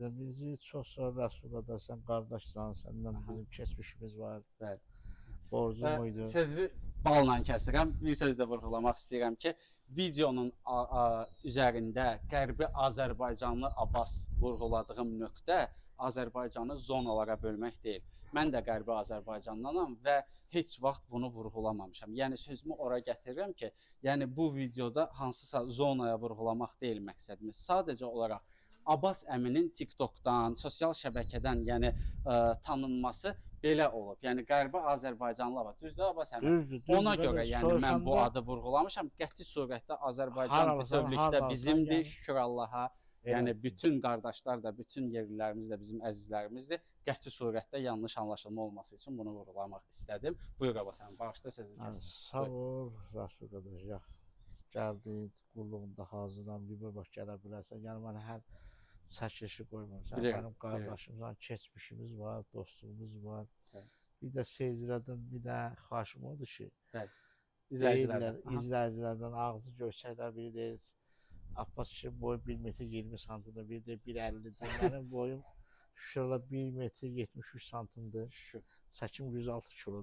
Bizi çox sağ ol Rəsula da, sən qardaşsan, səndən bizim keçmişimiz var, Bəli. borcum idi. Sözü balla kəsirəm. Bir söz də vurğulamaq istəyirəm ki, videonun üzərində Qərbi Azərbaycanlı Abbas vurğuladığım nöqtə Azərbaycanı zonalara bölmək deyil. Mən də Qərbi Azərbaycandanam və heç vaxt bunu vurğulamamışam. Yəni sözümü ora gətirirəm ki, yəni bu videoda hansısa zonaya vurğulamaq deyil məqsədimiz. Sadəcə olaraq Abbas əminin TikTokdan, sosial şəbəkədən, yəni tanınması belə olub. Yəni Qərbi Azərbaycanlı var. Düzdür Abbas əmi? Ona görə yəni mən bu adı vurğulamışam. Qəti surətdə Azərbaycan bütövlükdə bizimdir, şükür Allaha. Yəni bütün qardaşlar da, bütün yerlilərimiz də bizim əzizlərimizdir. Qəti surətdə yanlış anlaşılma olması üçün bunu vurğulamaq istədim. Buyur Abbas əmi, bağışla sözü kəsdim. Sağ ol Rəsul qardaş. Gəldin, qulluğunda hazıram, bir bax gələ bilərsən. Yəni mən hər çəkilişi qoymam. Sən mənim qardaşımla keçmişimiz var, dostluğumuz var. Bir də seyircilərdən bir də xahişim odur ki, izləyicilərdən ağzı göçəklər biri deyir, Abbas ki boyu 1 metr 20 santimdir, biri də 1.50-dir. Mənim boyum şükürlər 1 metr 73 santimdir. Çəkim 106 kilodur.